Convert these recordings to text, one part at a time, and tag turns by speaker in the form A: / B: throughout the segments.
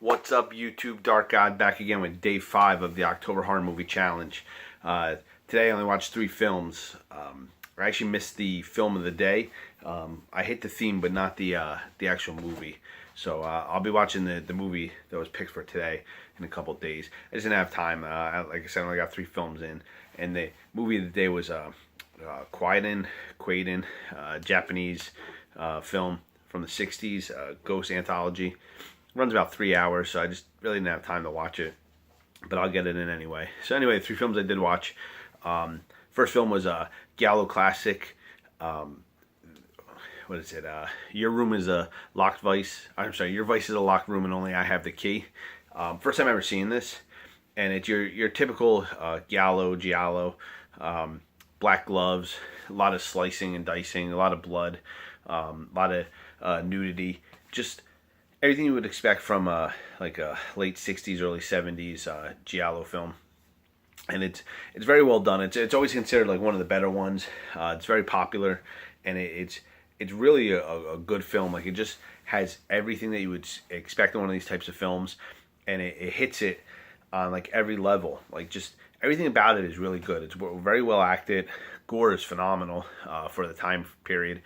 A: What's up, YouTube? Dark God back again with day 5 of the October Horror Movie Challenge. Today I only watched 3 films. I actually missed the film of the day. I hit the theme, but not the actual movie. So I'll be watching the movie that was picked for today in a couple of days. I just didn't have time. Like I said, I only got 3 films in, and the movie of the day was Quaiden, Japanese film from the 60s, ghost anthology. Runs about 3 hours, so I just really didn't have time to watch it, but I'll get it in anyway. So anyway, the 3 films I did watch. First film was a Giallo classic. What is it? Your Room is a Locked Vice. I'm sorry, Your Vice is a Locked Room and Only I Have the Key. First time ever seeing this, and it's your typical Giallo, black gloves, a lot of slicing and dicing, a lot of blood, a lot of nudity, just everything you would expect from like a late 60s, early 70s Giallo film. And it's very well done. It's always considered like one of the better ones. It's very popular, and it's really a good film. Like, it just has everything that you would expect in one of these types of films, and it hits it on like every level. Like, just everything about it is really good. It's very well acted. Gore is phenomenal for the time period.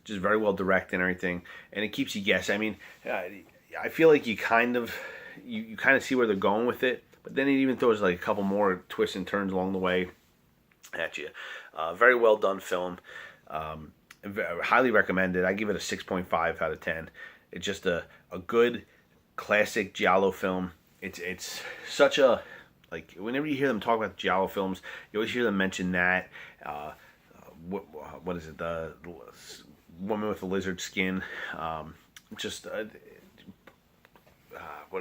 A: Just very well directed and everything, and it keeps you guessing. I mean, I feel like you kind of see where they're going with it, but then it even throws like a couple more twists and turns along the way at you. Very well done film. Highly recommended. I give it a 6.5 out of 10. It's just a good classic Giallo film. It's such a, like, whenever you hear them talk about Giallo films, you always hear them mention that. What is it? The Woman with the Lizard Skin. What is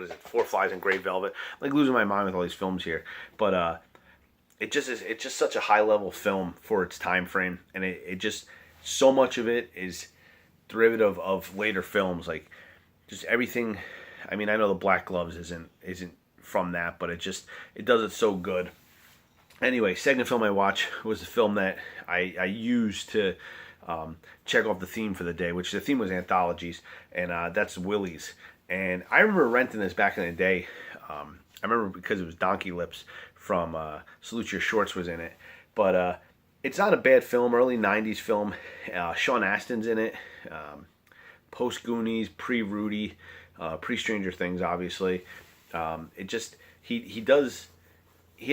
A: it? Four Flies in Grey Velvet. I'm like losing my mind with all these films here, but it's just such a high level film for its time frame, and it just, so much of it is derivative of later films, like just everything. I mean, I know the Black Gloves isn't from that, but it does it so good. Anyway, second film I watched was the film that I used to check off the theme for the day, which the theme was anthologies, and that's Willies. And I remember renting this back in the day. I remember because it was Donkey Lips from Salute Your Shorts was in it. But it's not a bad film, early 90s film. Sean Astin's in it. Post-Goonies, pre-Rudy, pre-Stranger Things, obviously. He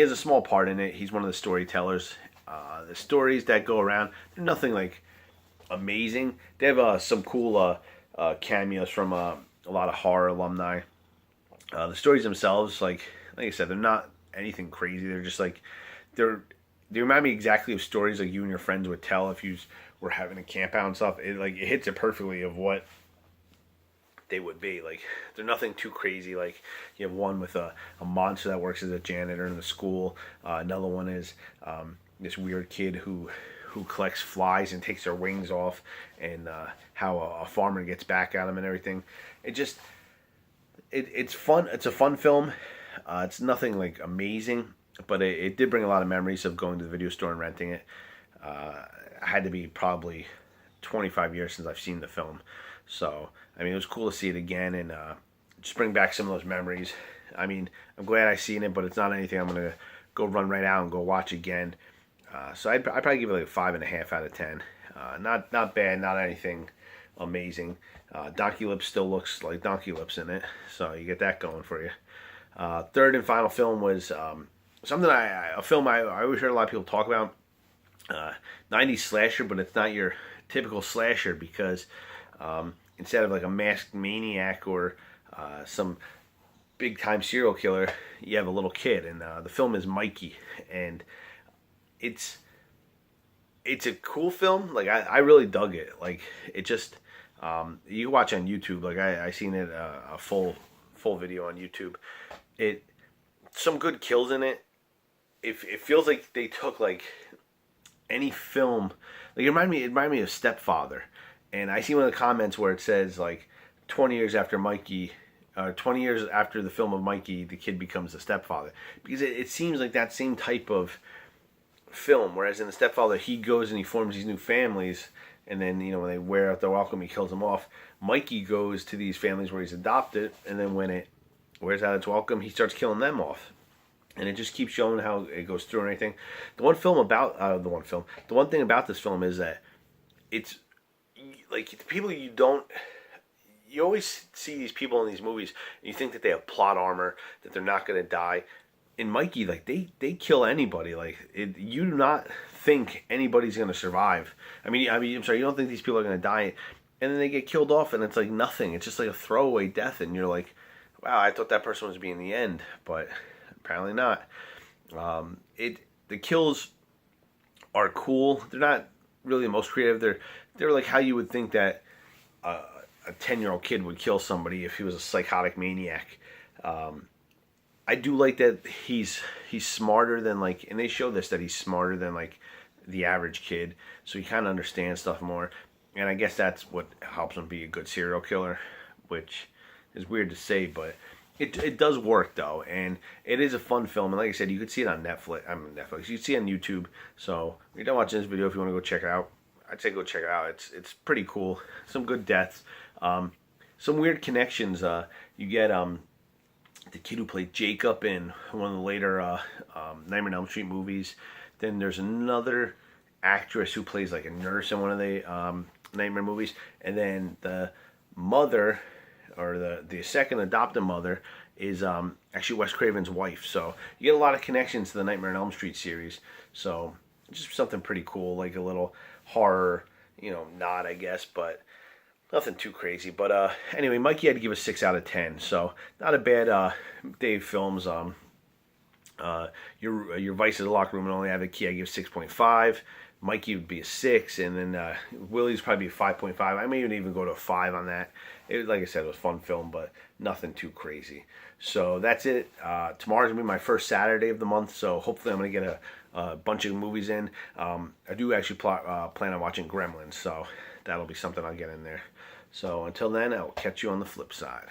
A: has a small part in it. He's one of the storytellers. The stories that go around, they're nothing like amazing. They have some cool cameos from a lot of horror alumni. The stories themselves, like I said, they're not anything crazy. They're just like, they remind me exactly of stories like you and your friends would tell if you were having a camp out and stuff. It hits it perfectly of what they would be. Like, they're nothing too crazy. Like, you have one with a monster that works as a janitor in the school. Another one is this weird kid who collects flies and takes their wings off, and how a farmer gets back at him and everything. It's fun. It's a fun film. It's nothing like amazing, but it did bring a lot of memories of going to the video store and renting it. Had to be probably 25 years since I've seen the film. So, I mean, it was cool to see it again and just bring back some of those memories. I mean, I'm glad I've seen it, but it's not anything I'm going to go run right out and go watch again. So I'd probably give it like a 5.5 out of 10. Not bad, not anything amazing. Donkey Lips still looks like Donkey Lips in it, so you get that going for you. Third and final film was something a film I always heard a lot of people talk about. 90s slasher, but it's not your typical slasher because instead of like a masked maniac or some big time serial killer, you have a little kid, and the film is Mikey, and it's a cool film. Like, I really dug it. Like, it just you can watch on YouTube. Like, I seen it a full video on YouTube. Some good kills in it. It feels like they took like any film. Like, it reminded me of Stepfather. And I see one of the comments where it says like 20 years after Mikey, 20 years after the film of Mikey, the kid becomes a stepfather, because it seems like that same type of film. Whereas in The Stepfather, he goes and he forms these new families, and then when they wear out their welcome, he kills them off. Mikey goes to these families where he's adopted, and then when it wears out its welcome, he starts killing them off. And it just keeps showing how it goes through and everything. The one thing about this film is that it's like the people you always see these people in these movies, and you think that they have plot armor, that they're not going to die. In Mikey, like they kill anybody. You do not think anybody's going to survive. I'm sorry, you don't think these people are going to die, and then they get killed off, and it's like nothing. It's just like a throwaway death, and you're like, wow, I thought that person was being the end, but apparently not. The kills are cool. They're not really the most creative. They're like how you would think that a 10-year-old kid would kill somebody if he was a psychotic maniac. I do like that he's smarter than and they show this, that he's smarter than the average kid, so he kind of understands stuff more, and I guess that's what helps him be a good serial killer, which is weird to say, but it does work though, and it is a fun film, and like I said, you could see it on Netflix. You can see it on YouTube. So if you're done watching this video, if you want to go check it out, I'd say go check it out. It's pretty cool. Some good deaths. Some weird connections. You get the kid who played Jacob in one of the later Nightmare on Elm Street movies. Then there's another actress who plays like a nurse in one of the Nightmare movies, and then the mother, or the second adopted mother, is actually Wes Craven's wife. So you get a lot of connections to the Nightmare on Elm Street series. So just something pretty cool, like a little horror, nod, I guess, but nothing too crazy. But anyway, Mikey had to give a 6 out of 10. So not a bad Dave Films. Your Vice is a Locker Room and Only Have a Key, I give 6.5. Mikey would be a 6, and then Willies probably be a 5.5. I may even go to a 5 on that. Like I said, it was a fun film, but nothing too crazy. So that's it. Tomorrow's going to be my first Saturday of the month, so hopefully I'm going to get a bunch of movies in. I do actually plan on watching Gremlins, so that'll be something I'll get in there. So until then, I'll catch you on the flip side.